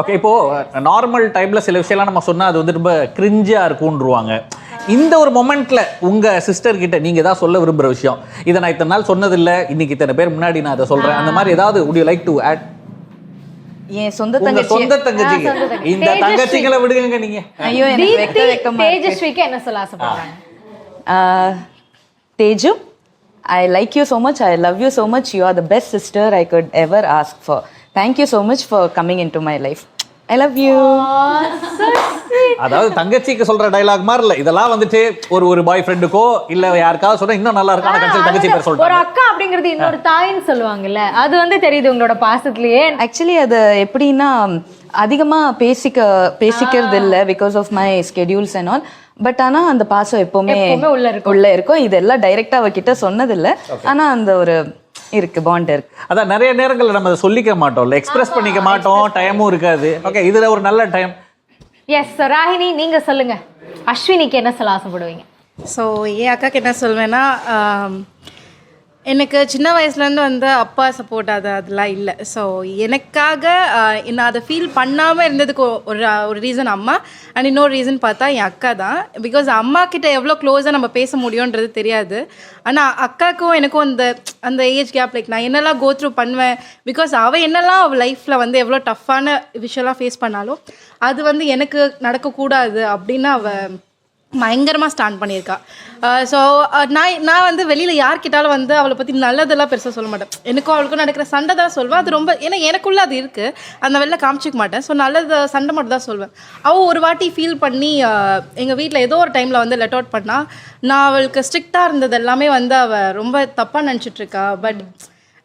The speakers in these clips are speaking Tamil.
ஓகே, இப்போ நார்மல் டைம்ல சில விஷயம்லாம் நம்ம சொன்னா அது வந்து ரொம்ப கிரிஞ்சா இருக்கும்ன்றுவாங்க. இந்த ஒரு மொமெண்ட்ல உங்க சிஸ்டர் கிட்ட நீங்க ஏதாவது சொல்ல விரும்புற விஷயம், இதை நான் இத்தனை நாள் சொன்னதில்லை, இன்னைக்கு இத்தனை பேர் முன்னாடி நான் அதை சொல்றேன், அந்த மாதிரி ஏதாவது would you like to add? என் சொந்த உங்க சொந்த தங்கச்சிங்க, இந்த தங்கச்சிகளை விடுங்க நீங்க. ஐயோ எனக்கு வெக்கமா இருக்கு. தேஜஸ்விக்கு என்ன சொல்ல ஆசைப்படுறாங்க? Teju, I like you so much. I love you so much. You are the best sister I could ever ask for. Thank you so much for coming into my life. I love you. அதாவது தங்கச்சிக்கு சொல்ற டயலாக் மாதிரி இல்ல, இதெல்லாம் வந்துட்டு ஒரு பாய் ஃப்ரெண்டுக்கோ இல்ல யாருக்காவது சொன்னா இன்னும் நல்லா இருக்கும். ஆனா தங்கச்சி பேர் ஒரு சொல்றாங்க. அக்கா அப்படிங்கிறது இன்னொரு தாயின்னு சொல்லுவாங்கல்ல, அது வந்து தெரியுது உங்களோட பாசத்திலேயே. ஆக்சுவலி அது எப்படின்னா அதிகமா பேசிக்கிறது இல்லை because of my schedules and all. But ஆனா அந்த பாசம் எப்பவுமே உள்ள இருக்கும். இதெல்லாம் டைரக்டா அவகிட்ட சொன்னதில்லை, ஆனா அந்த ஒரு இருக்கு, பாண்ட் இருக்கு. அதான் நிறைய நேரங்கள்ல நம்ம அதை சொல்லிக்க மாட்டோம், எக்ஸ்பிரஸ் பண்ணிக்க மாட்டோம், டைமும் இருக்காது. ஓகே, இதுல ஒரு நல்ல டைம். எஸ் ராகினி, நீங்க சொல்லுங்க, அஸ்வினிக்கு என்ன சொல்ல ஆசைப்படுவீங்க? ஸோ என் அக்காக்கு என்ன சொல்வேன்னா, எனக்கு சின்ன வயசுலேருந்து வந்து அப்பா சப்போர்ட் அதெல்லாம் இல்லை. ஸோ எனக்காக நான் அதை ஃபீல் பண்ணாமல் இருந்ததுக்கு ஒரு ரீசன் அம்மா, அண்ட் இன்னொரு ரீசன் பார்த்தா என் அக்கா தான். பிகாஸ் அம்மா கிட்ட எவ்வளோ க்ளோஸாக நம்ம பேச முடியுன்றது தெரியாது. ஆனால் அக்காவுக்கும் எனக்கும் அந்த ஏஜ் கேப், லைக் நான் என்னெல்லாம் கோ த்ரூ பண்ணுவேன், பிகாஸ் அவள் என்னெல்லாம் அவள் லைஃப்பில் வந்து எவ்வளோ டஃப்பான விஷயம்லாம் ஃபேஸ் பண்ணாலும் அது வந்து எனக்கு நடக்கக்கூடாது அப்படின்னு அவள் பயங்கரமாக ஸ்டாண்ட் பண்ணியிருக்கா. ஸோ நான் வந்து வெளியில் யார்கிட்டாலும் வந்து அவளை பற்றி நல்லதெல்லாம் பெருசாக சொல்ல மாட்டேன். எனக்கும் அவளுக்கும் நடக்கிற சண்டை தான் சொல்வேன். அது ரொம்ப ஏன்னா எனக்குள்ளே அது இருக்குது, அந்த வெளில காமிச்சிக்க மாட்டேன். ஸோ நல்லது சண்டை மட்டும் தான் சொல்வேன். அவள் ஒரு வாட்டி ஃபீல் பண்ணி எங்கள் வீட்டில் ஏதோ ஒரு டைமில் வந்து லெட் அவுட் பண்ணால், நான் அவளுக்கு ஸ்ட்ரிக்டாக இருந்தது எல்லாமே வந்து அவள் ரொம்ப தப்பாக நினச்சிட்ருக்கா. பட்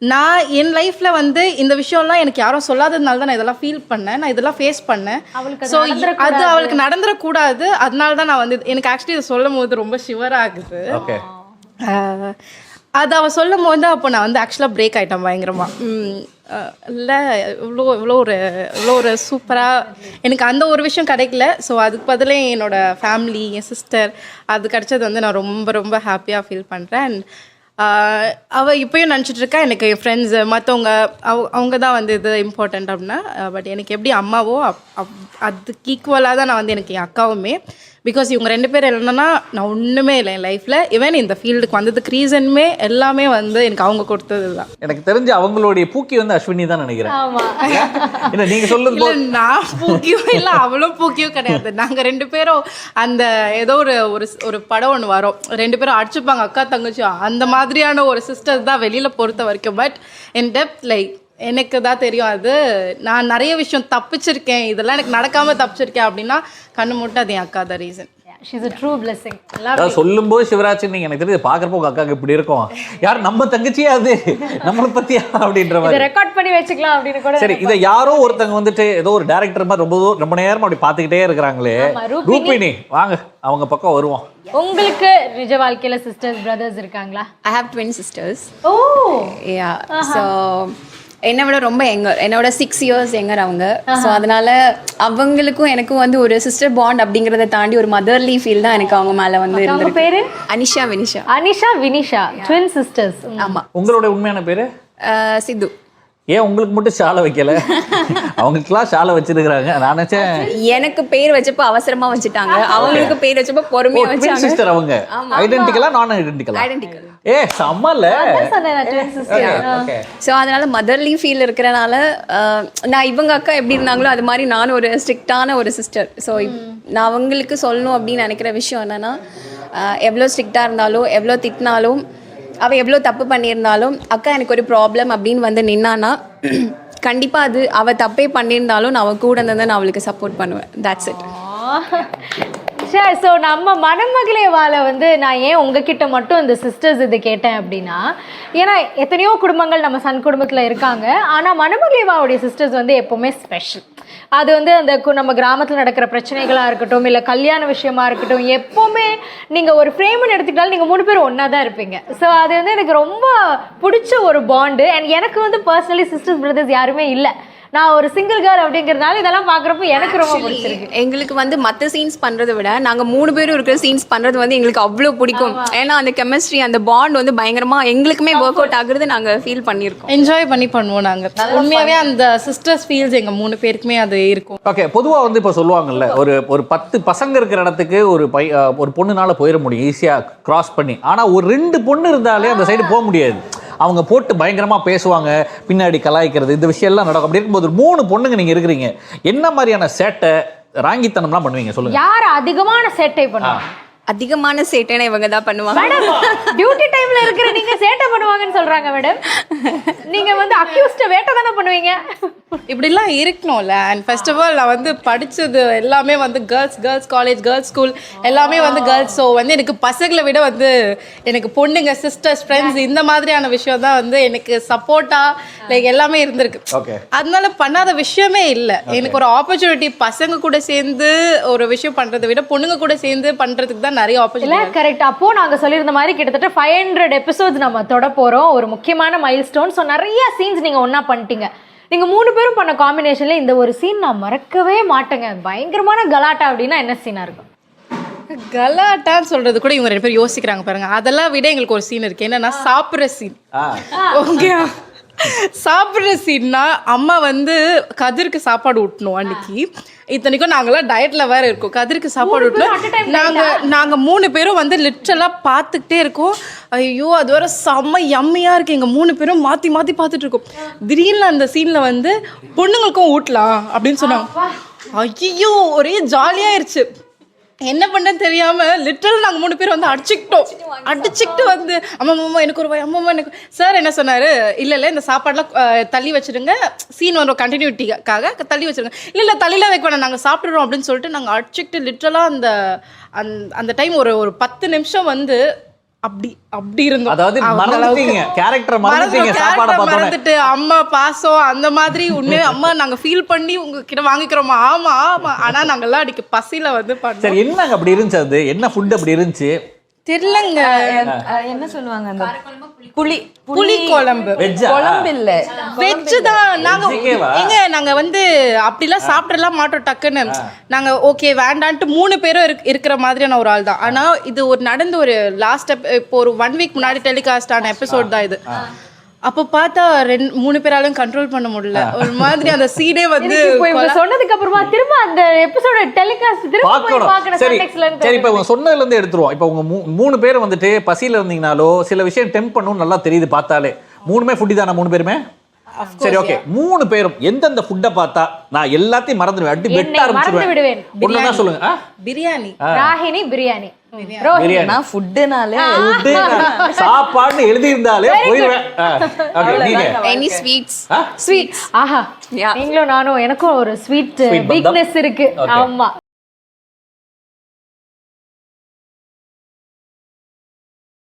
நான் என் லைஃப்பில் வந்து இந்த விஷயம்லாம் எனக்கு யாரும் சொல்லாததுனால தான் நான் இதெல்லாம் ஃபீல் பண்ணேன், நான் இதெல்லாம் ஃபேஸ் பண்ணேன். ஸோ அது அவளுக்கு நடந்துடக்கூடாது. அதனால தான் நான் வந்து எனக்கு ஆக்சுவலி இதை சொல்லும் போது ரொம்ப ஷிவர் ஆகுது. அது அவள் சொல்லும் போது அப்போ நான் வந்து ஆக்சுவலாக பிரேக் ஆகிட்டேன் பயங்கரமாக. இல்லை இவ்வளோ ஒரு சூப்பராக எனக்கு அந்த ஒரு விஷயம் கிடைக்கல. ஸோ அதுக்கு பதிலே என்னோடய ஃபேமிலி, என் சிஸ்டர், அது கிடைச்சது வந்து நான் ரொம்ப ரொம்ப ஹாப்பியாக ஃபீல் பண்ணுறேன். அண்ட் அவள் இப்போயும் நினச்சிட்ருக்கா எனக்கு என் ஃப்ரெண்ட்ஸு மற்றவங்க அவங்க தான் வந்து இது இம்பார்ட்டண்ட் அப்படின்னா. பட் எனக்கு எப்படி அம்மாவோ அதுக்கு ஈக்குவலாக தான் நான் வந்து எனக்கு என் அக்காவுமே. பிகாஸ் இவங்க ரெண்டு பேர் இல்லைன்னா நான் ஒன்றுமே இல்லை என் லைஃப்பில். ஈவன் இந்த ஃபீல்டுக்கு வந்ததுக்கு ரீசனுமே எல்லாமே வந்து எனக்கு அவங்க கொடுத்தது தான். எனக்கு தெரிஞ்சு அவங்களுடைய பூக்கி வந்து அஸ்வினி தான் நினைக்கிறேன். நீங்க சொல்லுங்க. நான் பூக்கியும் இல்லை, அவளும் பூக்கியும் கிடையாது. நாங்கள் ரெண்டு பேரும் அந்த ஏதோ ஒரு படம் ஒன்று வரும், ரெண்டு பேரும் அடிச்சுப்பாங்க அக்கா தங்கச்சி, அந்த மாதிரியான ஒரு சிஸ்டர் தான் வெளியில் பொறுத்த வரைக்கும். பட் இன் டெப்த் லைக் எனக்கு தான் தெரியும், அது நான் நிறைய விஷயம் தப்பிச்சிருக்கேன், இதெல்லாம் எனக்கு நடக்காமல் தப்பிச்சிருக்கேன் அப்படின்னா கண்ணு மூட்டை அது என் அக்கா தான் ரீசன். சொல்லும் போது சிவராஜ் நீங்க எனக்கு தெரியுது பாக்குறப்போ உங்க அக்காக்கு இப்படி இருக்கும், யார் நம்ம தங்கச்சியா அது நம்மளை பத்தியா அப்படின்ற மாதிரி ரெக்கார்ட் பண்ணி வச்சுக்கலாம் அப்படின்னு கூட. சரி, இதை யாரோ ஒருத்தங்க வந்துட்டு ஏதோ ஒரு டைரக்டர் மாதிரி ரொம்ப நேரம் அப்படி பாத்துக்கிட்டே இருக்கிறாங்களே, ரூபினி வாங்க அவங்க பக்கம் வருவோம். உங்களுக்கு நிஜ வாழ்க்கையில சிஸ்டர்ஸ் பிரதர்ஸ் இருக்காங்களா? I have twin sisters. Oh yeah. So என்னை விட ரொம்ப என்னோட 6 years யங்கர் அவங்க. ஸோ அதனால அவங்களுக்கும் எனக்கும் வந்து ஒரு சிஸ்டர் பாண்ட் அப்படிங்கிறத தாண்டி ஒரு மதர்லி ஃபீல் தான் எனக்கு அவங்க மேலே வந்து இருந்தது. பேரு அனிஷா வினிஷா. Anisha Vinisha, twin sisters. ஆமாம். உங்களோட உண்மையான பேரு? சித்து. ஏன் உங்களுக்கு மட்டும் ஷாலை வைக்கல? அவங்களுக்குலாம் ஷாலை வச்சிருக்காங்க. நான் நினைச்சேன் எனக்கு பேர் வச்சப்போ அவசரமா வச்சுட்டாங்க, அவங்களுக்கு பேர் வச்சப்போ பொறுமையா வச்சாங்க. சிஸ்டர் அவங்க ஐடென்டிக்கலா நான் ஐடென்டிக்கலா? ஐடென்டிக்கல். ஏ சம்மல. ஸோ அதனால மதர்லி ஃபீல் இருக்கிறனால நான் இவங்க அக்கா எப்படி இருந்தாங்களோ அது மாதிரி நானும் ஒரு ஸ்ட்ரிக்டான ஒரு சிஸ்டர். ஸோ நான் அவங்களுக்கு சொல்லணும் அப்படின்னு நினைக்கிற விஷயம் என்னன்னா, எவ்வளோ ஸ்ட்ரிக்டாக இருந்தாலும் எவ்வளோ திட்டினாலும் அவள் எவ்வளோ தப்பு பண்ணியிருந்தாலும் அக்கா எனக்கு ஒரு ப்ராப்ளம் அப்படின்னு வந்து நின்னான்னா கண்டிப்பாக அது அவள் தப்பே பண்ணியிருந்தாலும் நான் அவள் கூட இருந்தால் நான் அவளுக்கு சப்போர்ட் பண்ணுவேன். That's it. சரி, ஸோ நம்ம மணமகளே வாழ வந்து நான் ஏன் உங்ககிட்ட மட்டும் இந்த சிஸ்டர்ஸ் இது கேட்டேன் அப்படின்னா, ஏன்னா எத்தனையோ குடும்பங்கள் நம்ம சன் குடும்பத்தில் இருக்காங்க, ஆனால் மணமகளே வாவுடைய சிஸ்டர்ஸ் வந்து எப்போவுமே ஸ்பெஷல். அது வந்து அந்த நம்ம கிராமத்தில் நடக்கிற பிரச்சனைகளாக இருக்கட்டும், இல்லை கல்யாண விஷயமா இருக்கட்டும், எப்போவுமே நீங்கள் ஒரு ஃப்ரேம்னு எடுத்துக்கிட்டாலும் நீங்கள் 3 பேரும் ஒன்றா தான் இருப்பீங்க. ஸோ அது வந்து எனக்கு ரொம்ப பிடிச்ச ஒரு பாண்டு. அண்ட் எனக்கு வந்து பர்சனலி சிஸ்டர்ஸ் பிரதர்ஸ் யாருமே இல்லை. நான் ஒரு சிங்கிள் கேர்ள் அப்படிங்கறதுனால இதெல்லாம் பாக்குறப்ப எனக்கு ரொம்ப பிடிச்சிருக்கு. எங்களுக்கு வந்து மற்ற சீன்ஸ் பண்றதை விட நாங்க 3 பேரும் இருக்கிற சீன்ஸ் பண்றது வந்து எங்களுக்கு அவ்வளவு பிடிக்கும். ஏன்னா அந்த கெமிஸ்ட்ரி அந்த பாண்ட் வந்து பயங்கரமா எங்களுக்குமே ஒர்க் அவுட் ஆகுறது நாங்க ஃபீல் பண்ணியிருக்கோம். என்ஜாய் பண்ணி பண்ணுவோம் நாங்க. உண்மையாவே அந்த சிஸ்டர்ஸ் ஃபீல்ஸ் எங்க 3 பேருக்குமே அது இருக்கும். ஓகே, பொதுவா வந்து இப்போ சொல்லுவாங்கல்ல, ஒரு 10 பசங்க இருக்கிற இடத்துக்கு ஒரு பொண்ணுனால போயிட முடியும் ஈஸியா கிராஸ் பண்ணி. ஆனா ஒரு 2 பொண்ணு இருந்தாலே அந்த சைடு போக முடியாது. அவங்க போட்டு பயங்கரமா பேசுவாங்க, பின்னாடி கலாய்க்கிறது, இந்த விஷயம் எல்லாம் நடக்கும். அப்படி இருக்கும்போது 3 பொண்ணுங்க நீங்க இருக்கிறீங்க, என்ன மாதிரியான சேட்டை ராங்கித்தனம்லாம் பண்ணுவீங்க சொல்லுங்க? யார் அதிகமான சேட்டை பண்ணுவாங்க? அதிகமான சேட்டைனா இவங்க தான் பண்ணுவாங்க. மேடம், டியூட்டி டைம்ல இருக்கிற நீங்க சேட்டை பண்ணுவாங்கன்னு சொல்றாங்க மேடம். நீங்க வந்து அக்யூஸ்ட வேட்டை தானே பண்ணுவீங்க. இப்படிலாம் இருக்கணும்ல. அண்ட் ஃபர்ஸ்ட் ஆஃப் ஆல் நான் வந்து படித்தது எல்லாமே வந்து கேர்ள்ஸ் காலேஜ், கேர்ள்ஸ் ஸ்கூல் எல்லாமே வந்து கேர்ள்ஸ். ஸோ வந்து எனக்கு பசங்களை விட வந்து எனக்கு பொண்ணுங்க, சிஸ்டர்ஸ், ஃப்ரெண்ட்ஸ் இந்த மாதிரியான விஷயம் தான் வந்து எனக்கு சப்போர்ட்டாக லைக் எல்லாமே இருந்திருக்கு. அதனால பண்ணாத விஷயமே இல்லை. எனக்கு ஒரு ஆப்பர்ச்சுனிட்டி பசங்க கூட சேர்ந்து ஒரு விஷயம் பண்ணுறதை விட பொண்ணுங்க கூட சேர்ந்து பண்ணுறதுக்கு தான் நிறைய ஆப்பர்ச்சுனிட்டி. கரெக்ட். அப்போ நாங்கள் சொல்லியிருந்த மாதிரி கிட்டத்தட்ட 500 எபிசோட்ஸ் நம்ம தொட போகிறோம். ஒரு முக்கியமான மைல் ஸ்டோன். ஸோ நிறைய சீன்ஸ் நீங்கள் ஒன்றா பண்ணிட்டீங்க. நீங்கள் 3 பேரும் பண்ண காம்பினேஷனில் இந்த ஒரு சீன் நான் மறக்கவே மாட்டேங்க, பயங்கரமான கலாட்டா அப்படின்னா என்ன சீனாக இருக்கும்? கலாட்டான்னு சொல்றது கூட இவங்க 2 பேரும் யோசிக்கிறாங்க பாருங்க. அதெல்லாம் விட எங்களுக்கு ஒரு சீன் இருக்கு. என்னன்னா சாப்பிட்ற சீன். ஓகே, சாப்பிட்ற சீன்னா அம்மா வந்து கதிருக்கு சாப்பாடு ஊட்டணும் அன்னைக்கு. இத்தனைக்கும் நாங்களாம் டயட்ல வேற இருக்கோம். கதிருக்கு சாப்பாடு ஊட்டணும். நாங்க 3 பேரும் வந்து லிட்டரலா பார்த்துக்கிட்டே இருக்கோம். ஐயோ அது வர செம்ம யம்மியா இருக்கு. எங்க 3 பேரும் மாத்தி மாத்தி பார்த்துட்டு இருக்கோம். திடீர்னு அந்த சீன்ல வந்து பொண்ணுங்களுக்கும் ஊட்டலாம் அப்படின்னு சொன்னாங்க. ஐயோ ஒரே ஜாலியாயிருச்சு. என்ன பண்ணன்னு தெரியாம லிட்டரல் நாங்கள் 3 பேரும் வந்து அடிச்சுக்கிட்டு வந்து அம்மா எனக்கு ஒரு அம்மா எனக்கு சார் என்ன சொன்னாரு, இல்லை இந்த சாப்பாடுலாம் தள்ளி வச்சிருங்க, சீன் வந்து கண்டினியூட்டிக்காக தள்ளி வச்சிருங்க. இல்லை தள்ளிலாம் வைக்க வேணாம், நாங்கள் சாப்பிட்றோம் அப்படின்னு சொல்லிட்டு நாங்கள் அடிச்சுக்கிட்டு லிட்டரலாக அந்த டைம் ஒரு 10 நிமிஷம் வந்து அப்படி இருந்தோம். அதாவது மறந்துட்டீங்க, கேரக்டர் மறந்துட்டீங்க, சாப்பாட மறந்துட்டு அம்மா பாசம் அந்த மாதிரி உண்மையே அம்மா நாங்க ஃபீல் பண்ணி உங்ககிட்ட வாங்கிக்கிறோமா. ஆமா ஆனா நாங்கெல்லாம் அடிக்க பசியில வந்து பண்ணோம். சரி, என்னங்க அப்படி இருந்துச்சு? அது என்ன ஃபுட் அப்படி இருந்துச்சு தெரியலங்க. என்ன சொல்லுவாங்க, அந்த புளி குழம்பு. குழம்பு இல்ல, வெஜ் தான். நாங்க வந்து அப்படிலாம் சாப்பிடலாம் மாட்டோம் டக்குன்னு. நாங்க ஓகே வேண்டான்ட்டு 3 பேரும் இருக்கிற மாதிரியான ஒரு ஆள் தான். ஆனா இது ஒரு நடந்து ஒரு லாஸ்ட் இப்போ ஒரு 1 வீக் முன்னாடி டெலிகாஸ்ட் ஆன எபிசோட் தான் இது. அப்போ பார்த்தா 3 பேராலும் கண்ட்ரோல் பண்ண முடியல. ஒரு மாதிரி அந்த சீடே வந்து சொன்னதுக்கு அப்புறமா திரும்ப அந்த எபிசோட டெலிகாஸ்ட் திரும்ப சரி இப்போ இவங்க சொன்னதுல இருந்து எடுத்துருவோம். இப்போ உங்க 3 பேர் வந்துட்டு பசியில இருந்தீங்கனாலோ சில விஷயம் டெம்ப் பண்ணணும் நல்லா தெரியுது பார்த்தாலே. 3மே ஃபுட்டி தானே 3 பேருமே? சரி ஓகே, 3 பேரும் எந்தெந்த ஃபுட்டை பார்த்தா நான் எல்லாத்தையும் மறந்துடுவேன், அடி வெட்ட ஆரம்பிச்சிடுவேன்? ஒண்ணுனா சொல்லுங்க. பிரியாணி. ராகினி பிரியாணி. நான் ஃபுட்டுனாலே சாப்பாடுன்னு எழுதி இருந்தாலே போயிடுவேன். ஓகே, நீங்க எனி ஸ்வீட்ஸ்? ஸ்வீட்ஸ். ஆஹா, நீங்களும் நானும் எனக்கும் ஒரு ஸ்வீட் வீக்னஸ் இருக்கு. ஆமா.